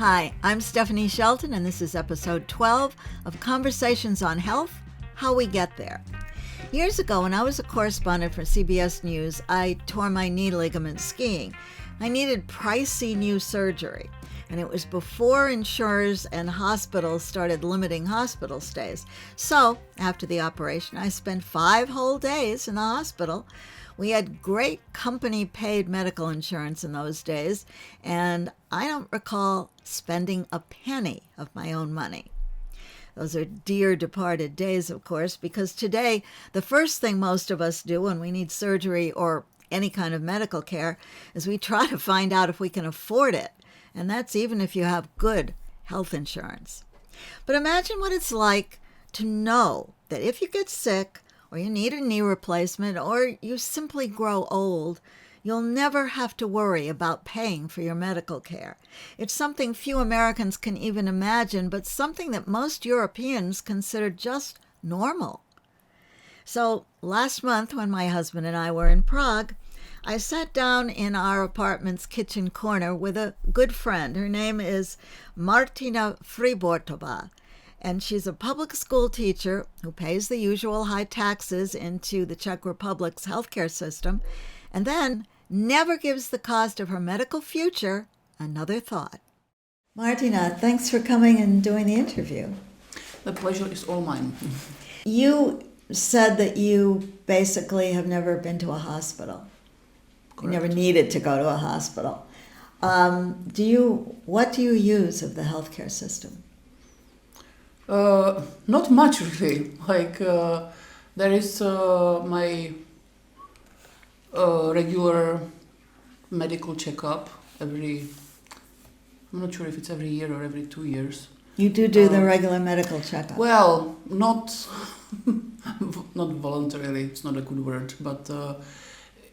Hi, I'm Stephanie Shelton, and this is episode 12 of Conversations on Health, How We Get There. Years ago, when I was a correspondent for CBS News, I tore my knee ligament skiing. I needed pricey new surgery, and it was before insurers and hospitals started limiting hospital stays. So, after the operation, I spent 5 whole days in the hospital. We had great company-paid medical insurance in those days, and I don't recall spending a penny of my own money. Those are dear departed days, of course, because today the first thing most of us do when we need surgery or any kind of medical care is we try to find out if we can afford it, and that's even if you have good health insurance. But imagine what it's like to know that if you get sick, or you need a knee replacement, or you simply grow old, you'll never have to worry about paying for your medical care. It's something few Americans can even imagine, but something that most Europeans consider just normal. So last month, when my husband and I were in Prague, I sat down in our apartment's kitchen corner with a good friend. Her name is Martina Frybortova. And she's a public school teacher who pays the usual high taxes into the Czech Republic's healthcare system, and then never gives the cost of her medical future another thought. Martina, thanks for coming and doing the interview. The pleasure is all mine. You said that you basically have never been to a hospital. Correct. You never needed to go to a hospital. What do you use of the healthcare system? Not much really. There is my regular medical checkup I'm not sure if it's every year or every 2 years. You do the regular medical checkup? Well, not voluntarily, it's not a good word, but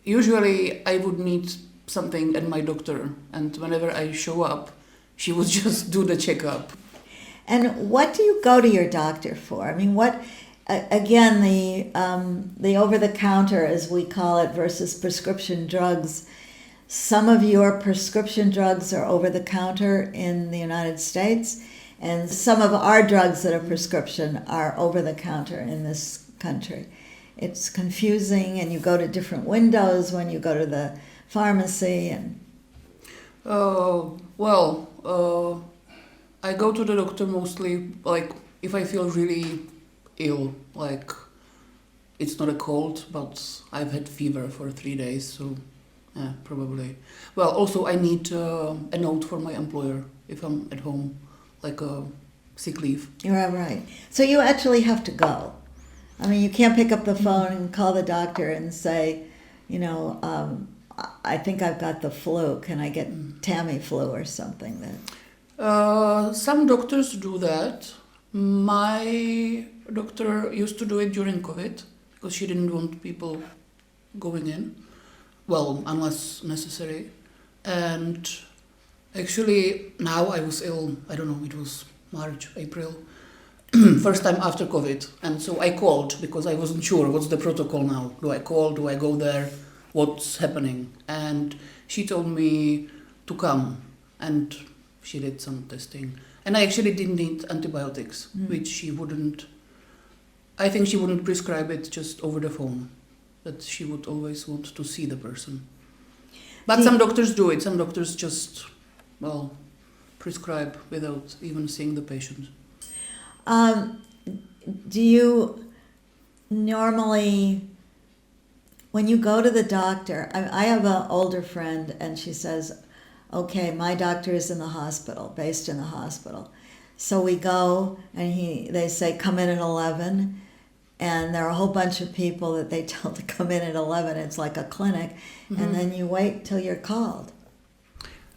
usually I would need something at my doctor, and whenever I show up, she would just do the checkup. And what do you go to your doctor for? I mean, again, the over-the-counter, as we call it, versus prescription drugs. Some of your prescription drugs are over-the-counter in the United States, and some of our drugs that are prescription are over-the-counter in this country. It's confusing, and you go to different windows when you go to the pharmacy. I go to the doctor mostly, if I feel really ill, it's not a cold, but I've had fever for 3 days, so yeah, probably. Well, also I need a note from my employer if I'm at home, like a sick leave. You're right. So you actually have to go. I mean, you can't pick up the phone and call the doctor and say, I think I've got the flu. Can I get Tamiflu or something? Some doctors do that. My doctor used to do it during COVID because she didn't want people going in, well, unless necessary. And actually now I was ill, I don't know, it was March, April, first time after COVID. And so I called because I wasn't sure what's the protocol now. Do I call? Do I go there? What's happening? And she told me to come, and she did some testing. And I actually didn't need antibiotics, which I think she wouldn't prescribe it just over the phone, but she would always want to see the person. But some doctors do it. Some doctors just, prescribe without even seeing the patient. Do you normally, when you go to the doctor, I have an older friend, and she says, okay, my doctor is in the hospital, based in the hospital. So we go, and they say, come in at 11, and there are a whole bunch of people that they tell to come in at 11. It's like a clinic, and then you wait till you're called.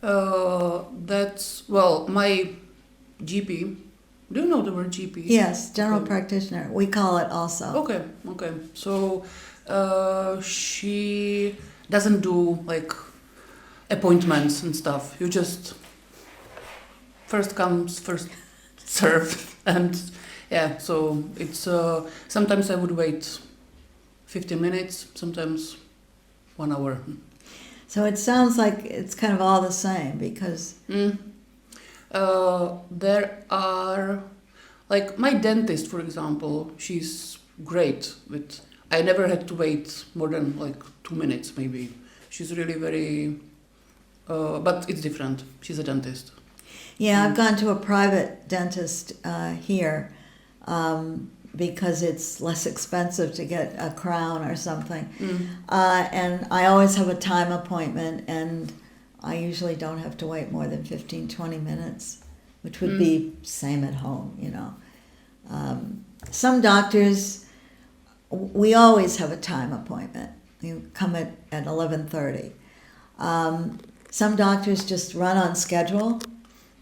My GP, do you know the word GP? Yes, general practitioner. We call it also. Okay. So she doesn't do appointments and stuff. You just first comes, first served, and yeah. So it's sometimes I would wait 15 minutes, sometimes 1 hour. So it sounds like it's kind of all the same because... There are, like my dentist, for example, she's great with, I never had to wait more than like 2 minutes maybe. She's really very, but it's different. She's a dentist. Yeah, I've gone to a private dentist here because it's less expensive to get a crown or something. And I always have a time appointment, and I usually don't have to wait more than 15, 20 minutes, which would be same at home, you know. Some doctors, we always have a time appointment. You come at 11:30. Some doctors just run on schedule,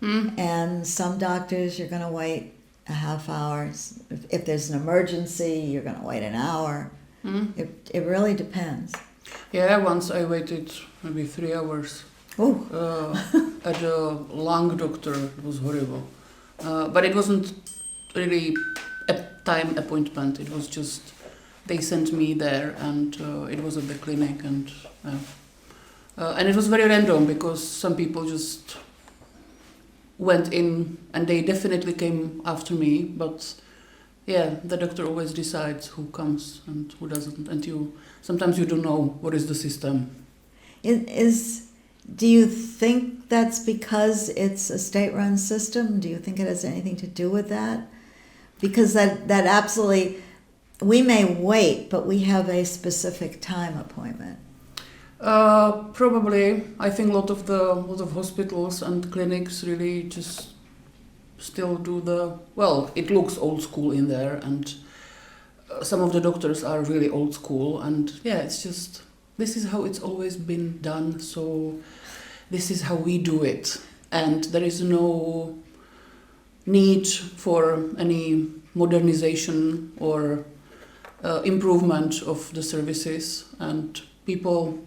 and some doctors you're going to wait a half hour. If there's an emergency, you're going to wait an hour. It really depends. Yeah, once I waited maybe 3 hours at a lung doctor. It was horrible. But it wasn't really a time appointment. It was just, they sent me there, and it was at the clinic, and it was very random because some people just went in and they definitely came after me, but yeah, the doctor always decides who comes and who doesn't, and sometimes you don't know what is the system. Do you think that's because it's a state-run system? Do you think it has anything to do with that? Because that absolutely, we may wait, but we have a specific time appointment. Probably. I think a lot of hospitals and clinics really just still do it looks old school in there, and some of the doctors are really old school, and yeah, it's just, this is how it's always been done, so this is how we do it, and there is no need for any modernization or improvement of the services, and people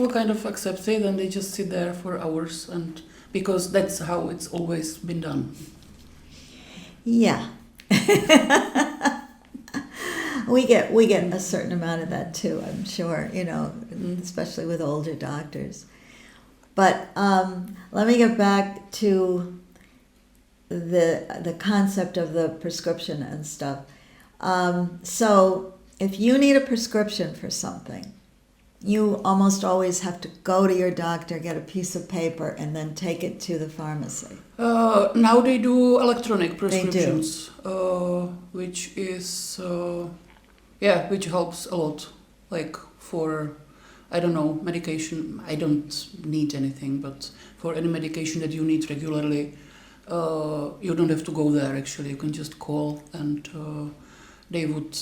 kind of accept it, and they just sit there for hours, and because that's how it's always been done. Yeah. we get a certain amount of that too, I'm sure, you know, especially with older doctors. But let me get back to the concept of the prescription and stuff. So if you need a prescription for something, you almost always have to go to your doctor, get a piece of paper, and then take it to the pharmacy. Now they do electronic prescriptions, They do. Which is, which helps a lot. Like for, I don't know, medication, I don't need anything, but for any medication that you need regularly, you don't have to go there actually. You can just call, and they would,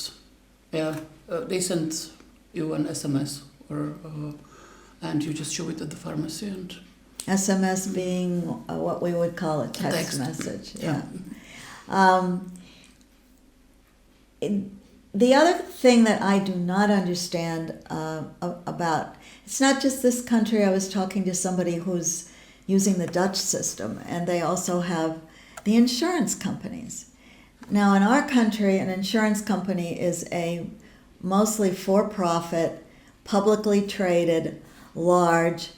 they send you an SMS. And you just show it at the pharmacy, and SMS being what we would call a text message. Yeah. The other thing that I do not understand about, it's not just this country. I was talking to somebody who's using the Dutch system, and they also have the insurance companies. Now, in our country, an insurance company is a mostly for-profit, publicly traded, large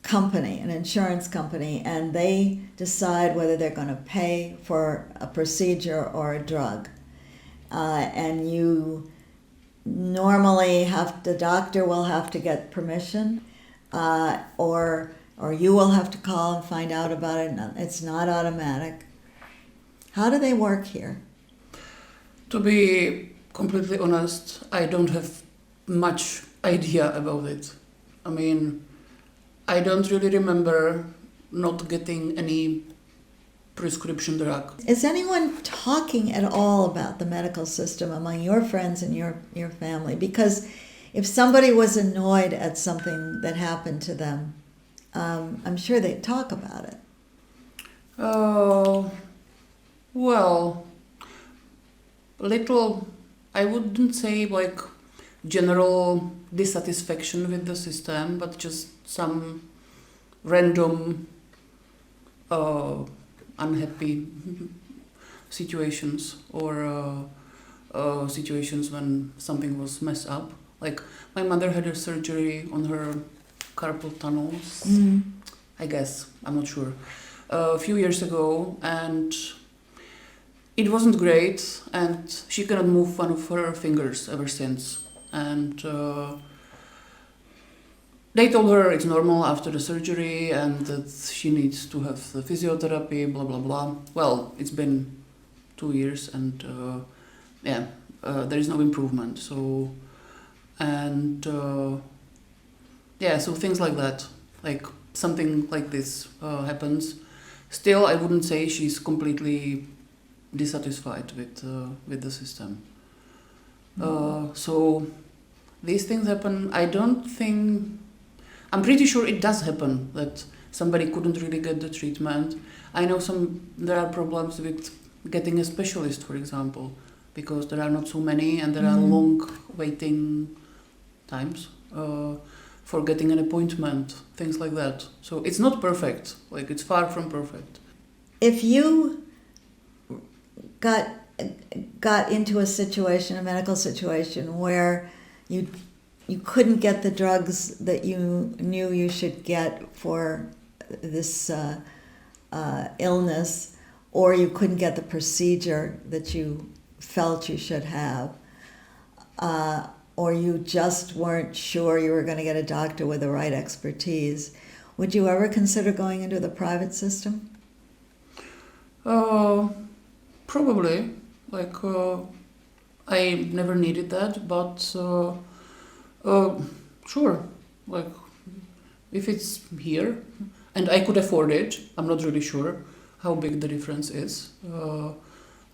company, an insurance company, and they decide whether they're going to pay for a procedure or a drug. And you normally the doctor will have to get permission, or you will have to call and find out about it. It's not automatic. How do they work here? To be completely honest, I don't have much idea about it. I mean, I don't really remember not getting any prescription drug. Is anyone talking at all about the medical system among your friends and your family? Because if somebody was annoyed at something that happened to them, I'm sure they'd talk about it. Well, little, I wouldn't say like general dissatisfaction with the system, but just some random unhappy situations, or situations when something was messed up. Like my mother had a surgery on her carpal tunnels, I guess, I'm not sure. a few years ago, and it wasn't great, and she cannot move one of her fingers ever since. And they told her it's normal after the surgery and that she needs to have the physiotherapy, blah, blah, blah. Well, it's been 2 years and there is no improvement. So, and so things like that, like something like this happens. Still, I wouldn't say she's completely dissatisfied with the system. So these things happen. I'm pretty sure it does happen that somebody couldn't really get the treatment. I know there are problems with getting a specialist, for example, because there are not so many and there are long waiting times for getting an appointment, things like that. So it's not perfect, like it's far from perfect. If you got into a medical situation where you couldn't get the drugs that you knew you should get for this illness, or you couldn't get the procedure that you felt you should have, or you just weren't sure you were going to get a doctor with the right expertise, would you ever consider going into the private system? Probably. Like, I never needed that, but sure. Like, if it's here and I could afford it, I'm not really sure how big the difference is,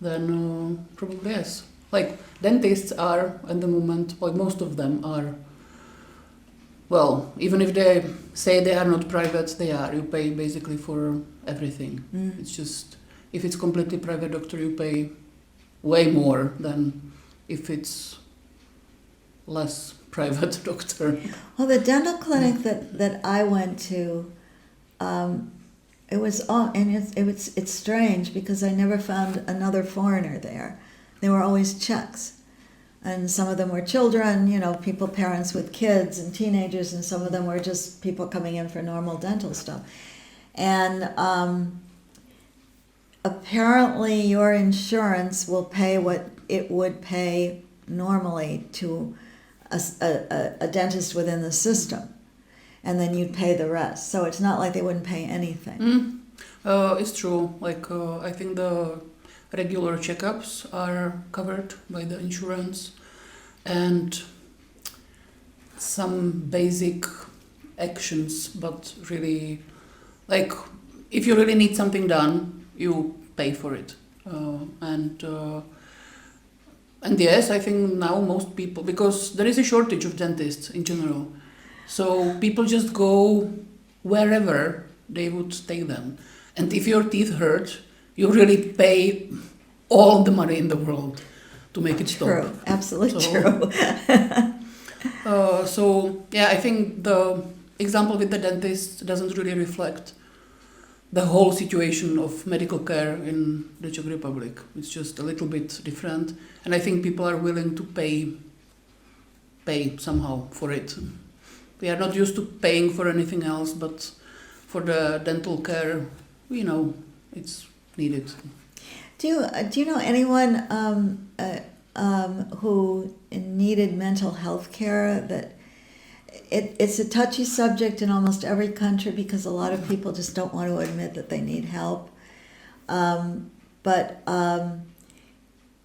then probably yes. Like, dentists are, at the moment, like most of them are, well, even if they say they are not private, they are. You pay basically for everything. It's just, if it's completely private doctor, you pay way more than if it's less private doctor. Well, the dental clinic that I went to, it was it's strange because I never found another foreigner there. They were always Czechs, and some of them were children, parents with kids and teenagers, and some of them were just people coming in for normal dental stuff. And apparently your insurance will pay what it would pay normally to a dentist within the system, and then you'd pay the rest. So it's not like they wouldn't pay anything. It's true. Like, I think the regular checkups are covered by the insurance, and some basic actions, but really, like, if you really need something done, you pay for it. And yes, I think now most people, because there is a shortage of dentists in general, so people just go wherever they would take them. And if your teeth hurt, you really pay all the money in the world to make it stop. True, absolutely true. I think the example with the dentist doesn't really reflect the whole situation of medical care in the Czech Republic. It's just a little bit different, and I think people are willing to pay somehow for it. We are not used to paying for anything else, but for the dental care, it's needed. Do you know anyone who needed mental health care? That it's a touchy subject in almost every country because a lot of people just don't want to admit that they need help. But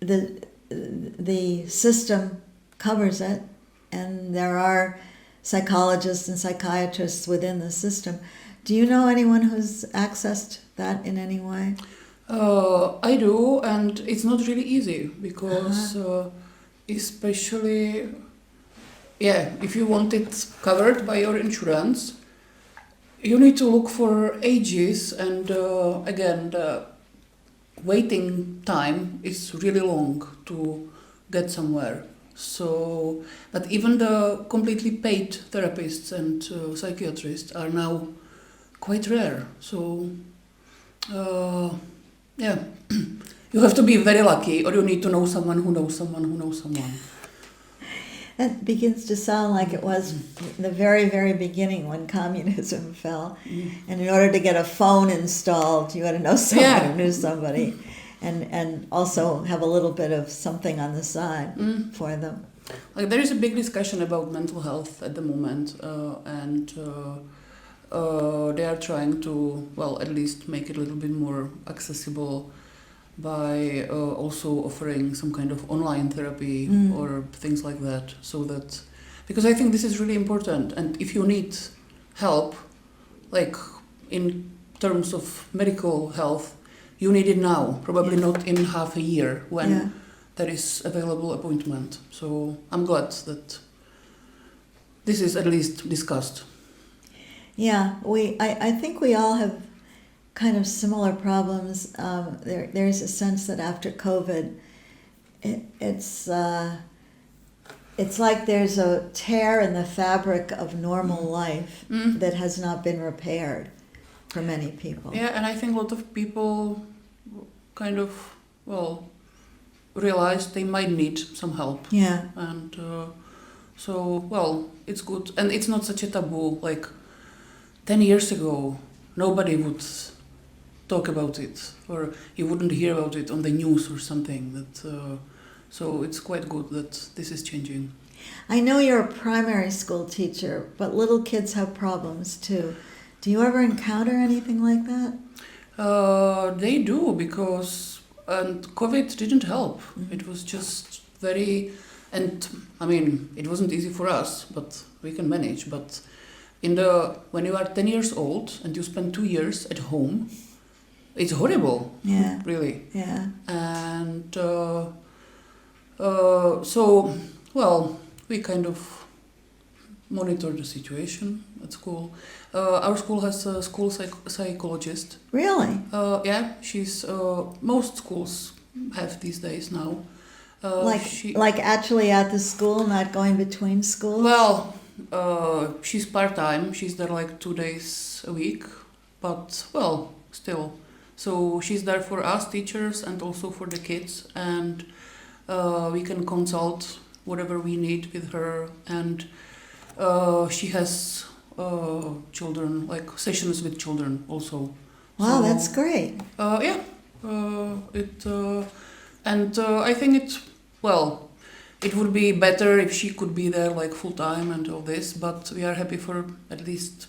the system covers it, and there are psychologists and psychiatrists within the system. Do you know anyone who's accessed that in any way? I do, and it's not really easy because especially, if you want it covered by your insurance, you need to look for ages, and again, the waiting time is really long to get somewhere. So, but even the completely paid therapists and psychiatrists are now quite rare. So, you have to be very lucky, or you need to know someone who knows someone who knows someone. That begins to sound like it was the very, very beginning when communism fell. And in order to get a phone installed, you had to know someone who knew somebody, and also have a little bit of something on the side for them. Like there is a big discussion about mental health at the moment, and they are trying to, well, at least make it a little bit more accessible by also offering some kind of online therapy or things like that, so that, because I think this is really important, and if you need help, like in terms of medical health, you need it now, probably not in half a year when there is available appointment. So I'm glad that this is at least discussed. Yeah, I think we all have kind of similar problems. There's a sense that after COVID, it's like there's a tear in the fabric of normal life that has not been repaired for many people. Yeah, and I think a lot of people kind of, well, realize they might need some help. Yeah. And so, well, it's good. And it's not such a taboo. Like 10 years ago, nobody would talk about it, or you wouldn't hear about it on the news or something. That so it's quite good that this is changing. I know you're a primary school teacher, but little kids have problems too. Do you ever encounter anything like that? They do, because and COVID didn't help. It was just very, and I mean, it wasn't easy for us, but we can manage. But when you are 10 years old and you spend 2 years at home, it's horrible. Yeah. Really. Yeah. And so, well, we kind of monitor the situation at school. Our school has a school psychologist. Really? Yeah, she's. Most schools have these days now. Like actually at the school, not going between schools? Well, she's part-time. She's there like 2 days a week, but well, still. So she's there for us teachers and also for the kids, and we can consult whatever we need with her. And she has children, like sessions with children also. Wow, So, that's great. yeah, I think it would be better if she could be there like full time and all this, but we are happy for at least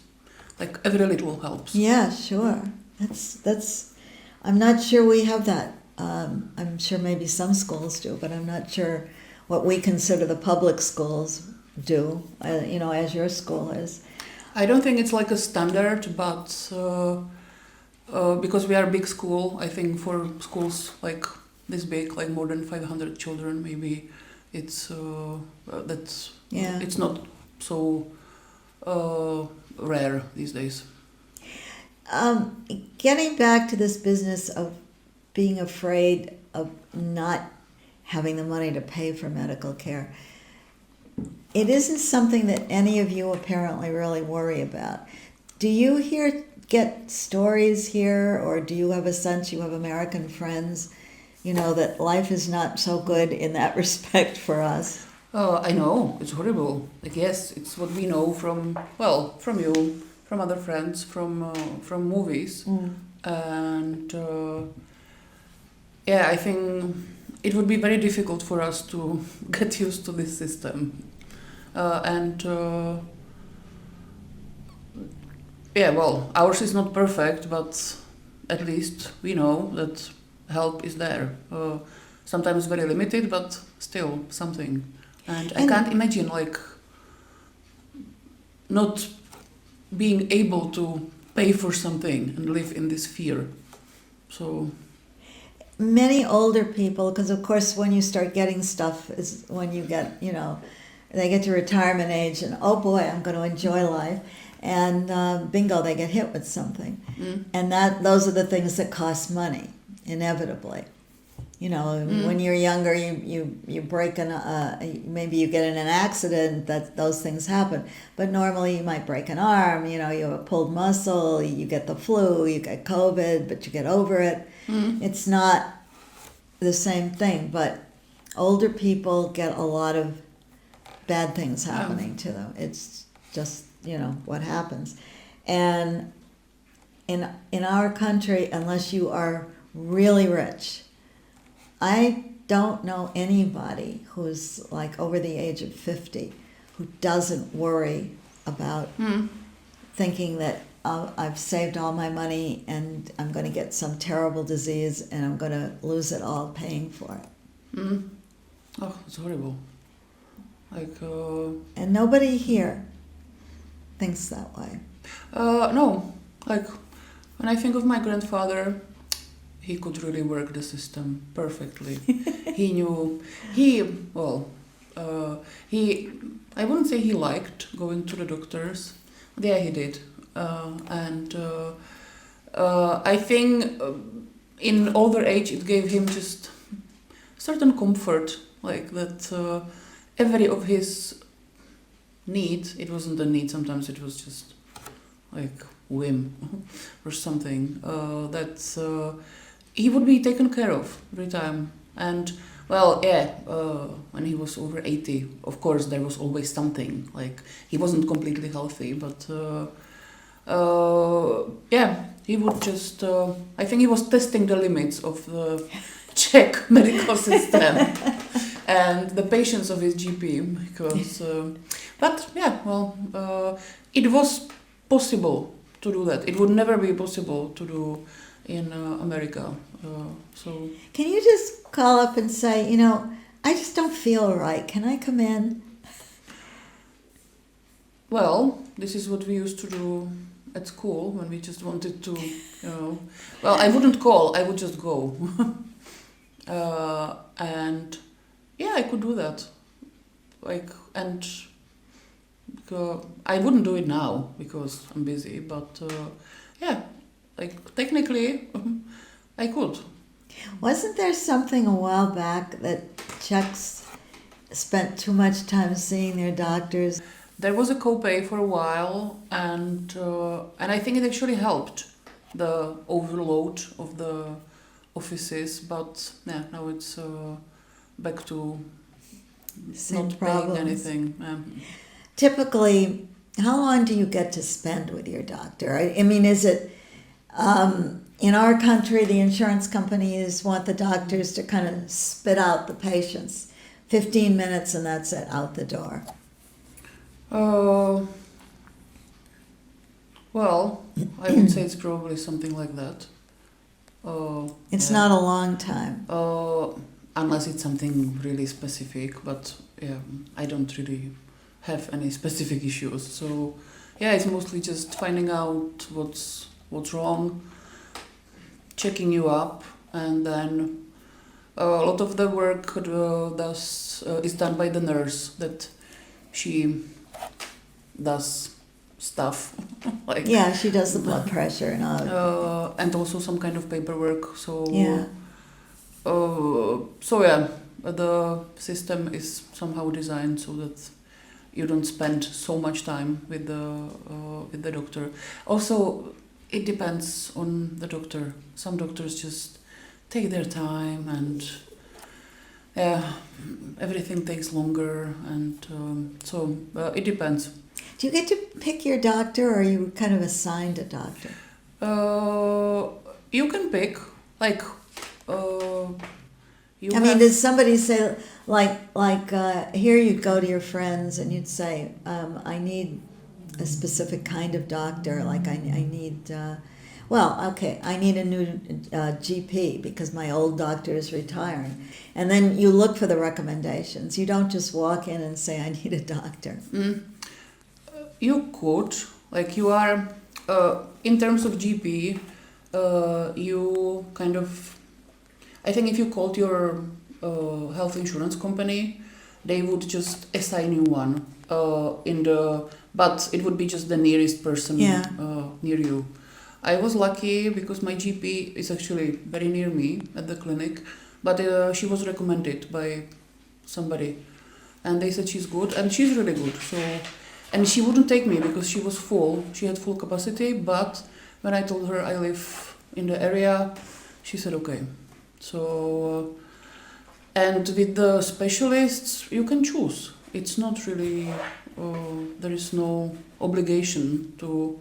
like every little helps. Yeah, sure. That's. I'm not sure we have that. I'm sure maybe some schools do, but I'm not sure what we consider the public schools do. As your school is. I don't think it's like a standard, but because we are a big school, I think for schools like this big, like more than 500 children, maybe it's it's not so rare these days. Getting back to this business of being afraid of not having the money to pay for medical care, it isn't something that any of you apparently really worry about. Do you get stories here, or do you have a sense you have American friends, that life is not so good in that respect for us? I know, it's horrible. Like, yes, it's what we know from you, from other friends, from movies. And I think it would be very difficult for us to get used to this system. Ours is not perfect, but at least we know that help is there. Sometimes very limited, but still something. And I can't imagine like not being able to pay for something and live in this fear. So many older people, because of course when you start getting stuff is when you get, they get to retirement age and oh boy, I'm going to enjoy life. And bingo, they get hit with something. And those are the things that cost money, inevitably. When you're younger, you break maybe you get in an accident, those things happen. But normally you might break an arm, you have a pulled muscle, you get the flu, you get COVID, but you get over it. It's not the same thing, but older people get a lot of bad things happening to them. It's just, what happens. And in our country, unless you are really rich, I don't know anybody who's like over the age of 50 who doesn't worry about thinking that I've saved all my money and I'm going to get some terrible disease and I'm going to lose it all paying for it. Oh, it's horrible. And nobody here thinks that way. No, when I think of my grandfather, he could really work the system perfectly. He knew, I wouldn't say he liked going to the doctors. Yeah, he did. I think in older age it gave him just certain comfort, like that every of his needs, it wasn't a need, sometimes it was just like whim or something, that he would be taken care of every time. And when he was over 80, of course there was always something, like he wasn't completely healthy, but he would just, I think he was testing the limits of the Czech medical system and the patience of his GP, because, it was possible to do that. It would never be possible to do in America. Can you just call up and say, I just don't feel right. Can I come in? Well, this is what we used to do at school when we just wanted to, I wouldn't call, I would just go. I could do that. I wouldn't do it now because I'm busy, but technically I could. Wasn't there something a while back that Czechs spent too much time seeing their doctors? There was a copay for a while, and I think it actually helped the overload of the offices, but now it's back to Same not problems. paying anything. Typically, how long do you get to spend with your doctor? I mean, is it, in our country, the insurance companies want the doctors to kind of spit out the patients. 15 minutes and that's it, out the door. I would say it's probably something like that. It's not a long time. Unless it's something really specific, but I don't really have any specific issues. So it's mostly just finding out what's wrong, checking you up, and then a lot of the work is done by the nurse, that she does stuff like she does the blood pressure and all. and also some kind of paperwork. So the system is somehow designed so that you don't spend so much time with the doctor. Also, it depends on the doctor. Some doctors just take their time, and everything takes longer, and it depends. Do you get to pick your doctor, or are you kind of assigned a doctor? You can pick, does somebody say, here you'd go to your friends and you'd say, I need a specific kind of doctor, I need, I need a new GP because my old doctor is retiring. And then you look for the recommendations. You don't just walk in and say, I need a doctor. You could, you are, in terms of GP, you kind of, I think if you called your health insurance company, they would just assign you one but it would be just the nearest person near you. I was lucky because my GP is actually very near me at the clinic, but she was recommended by somebody, and they said she's good, and she's really good. And she wouldn't take me because she was full. She had full capacity, but when I told her I live in the area, she said okay. So, and with the specialists, you can choose. it's not really, there is no obligation to,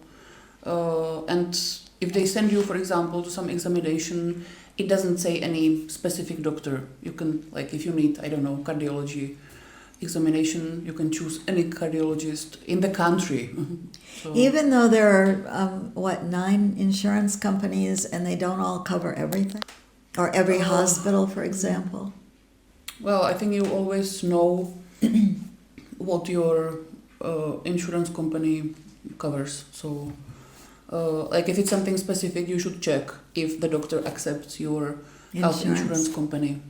and if they send you, for example, to some examination, it doesn't say any specific doctor. You can, like, if you need, I don't know, cardiology examination, you can choose any cardiologist in the country. So, Even though there are, 9 insurance companies and they don't all cover everything? Or every hospital, for example? well, I think you always know what your insurance company covers. So, like, if it's something specific, you should check if the doctor accepts your health insurance company.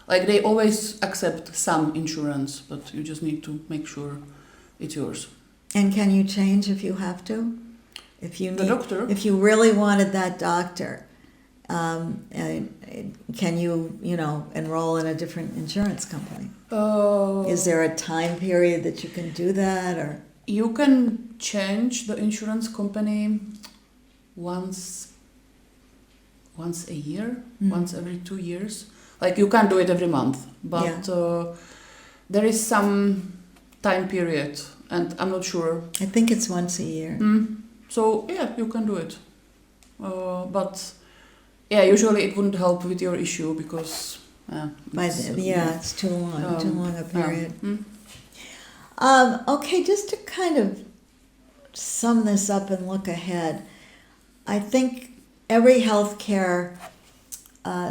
Like, they always accept some insurance, but you just need to make sure it's yours. And can you change if you have to? If you The doctor? If you really wanted that doctor, can you, enroll in a different insurance company? Is there a time period that you can do that, or? You can change the insurance company once a year, once every 2 years. Like, you can't do it every month, but there is some time period, and I'm not sure. I think it's once a year. So, yeah, you can do it. But, yeah, usually it wouldn't help with your issue because... it's too long a period. Okay, just to kind of sum this up and look ahead, I think every healthcare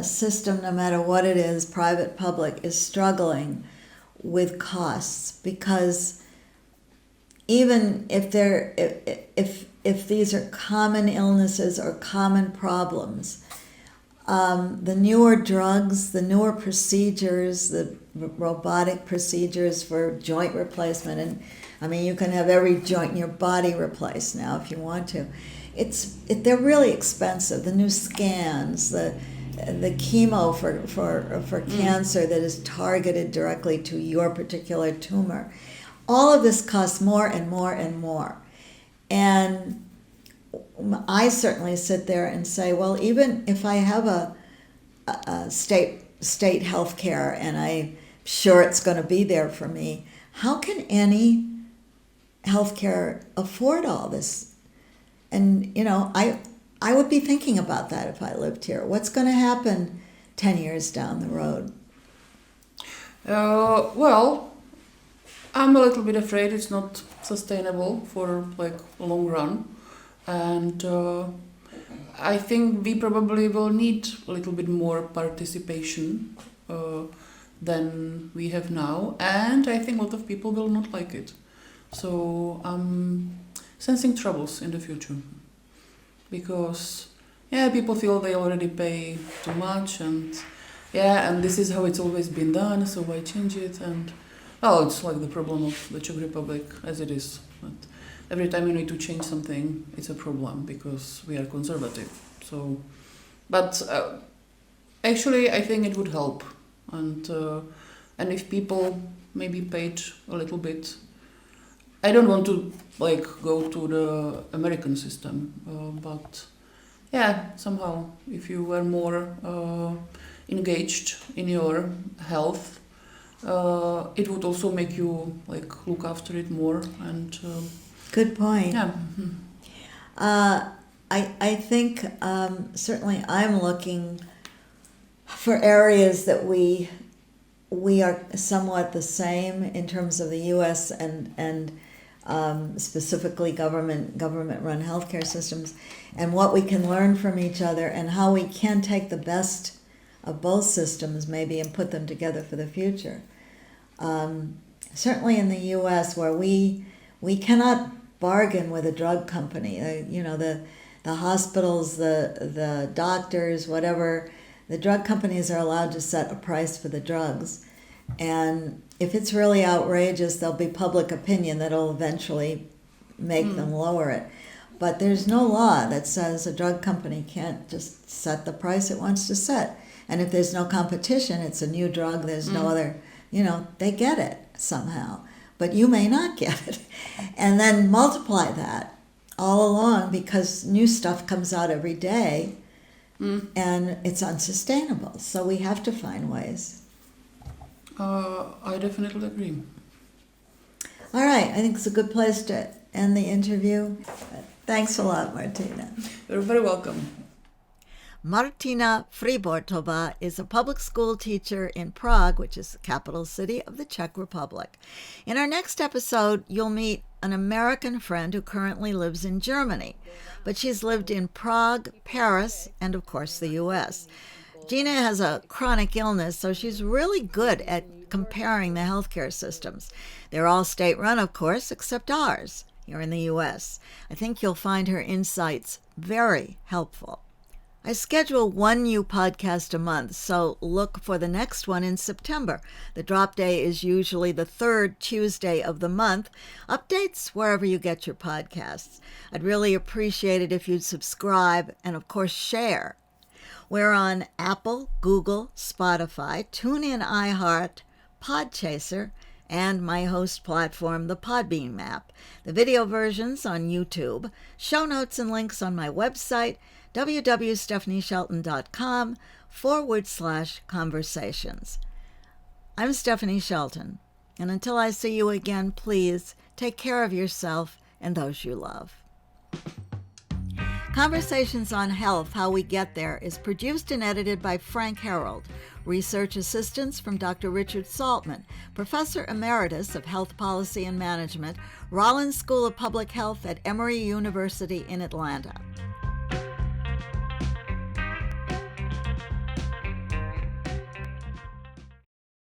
system, no matter what it is, private, public, is struggling with costs, because even if these are common illnesses or common problems, the newer drugs, the newer procedures, the robotic procedures for joint replacement, and I mean, you can have every joint in your body replaced now if you want to. They're really expensive. The new scans, the chemo for cancer that is targeted directly to your particular tumor. All of this costs more and more and more. And I certainly sit there and say, well, even if I have a state health care and I'm sure it's going to be there for me, how can any healthcare afford all this? And, I would be thinking about that if I lived here. What's going to happen 10 years down the road? Well, I'm a little bit afraid it's not sustainable for, like, a long run. And I think we probably will need a little bit more participation than we have now. And I think a lot of people will not like it. So I'm sensing troubles in the future. Because, people feel they already pay too much, and this is how it's always been done, so why change it? And, it's like the problem of the Czech Republic as it is. But every time you need to change something, it's a problem because we are conservative. So, but actually, I think it would help, and if people maybe paid a little bit. I don't want to, like, go to the American system, but somehow if you were more engaged in your health, it would also make you, like, look after it more. And good point. Yeah. I think certainly I'm looking for areas that we are somewhat the same in terms of the U.S. and specifically government-run healthcare systems, and what we can learn from each other, and how we can take the best of both systems maybe and put them together for the future. Certainly in the U.S., where we cannot bargain with a drug company, the hospitals, the doctors, whatever, the drug companies are allowed to set a price for the drugs. And if it's really outrageous, there'll be public opinion that'll eventually make them lower it. But there's no law that says a drug company can't just set the price it wants to set. And if there's no competition, it's a new drug, there's no other, they get it somehow. But you may not get it. And then multiply that all along, because new stuff comes out every day, and it's unsustainable. So we have to find ways. I definitely agree. All right, I think it's a good place to end the interview. Thanks a lot, Martina. You're very welcome. Martina Frybortova is a public school teacher in Prague, which is the capital city of the Czech Republic. In our next episode, you'll meet an American friend who currently lives in Germany, but she's lived in Prague, Paris, and of course the U.S. Gina has a chronic illness, so she's really good at comparing the healthcare systems. They're all state-run, of course, except ours here in the U.S. I think you'll find her insights very helpful. I schedule one new podcast a month, so look for the next one in September. The drop day is usually the third Tuesday of the month. Updates wherever you get your podcasts. I'd really appreciate it if you'd subscribe and, of course, share. We're on Apple, Google, Spotify, TuneIn, iHeart, Podchaser, and my host platform, the Podbean app. The video versions on YouTube. Show notes and links on my website, www.stephanieshelton.com/conversations. I'm Stephanie Shelton, and until I see you again, please take care of yourself and those you love. Conversations on Health, How We Get There is produced and edited by Frank Harold. Research assistance from Dr. Richard Saltman, Professor Emeritus of Health Policy and Management, Rollins School of Public Health at Emory University in Atlanta.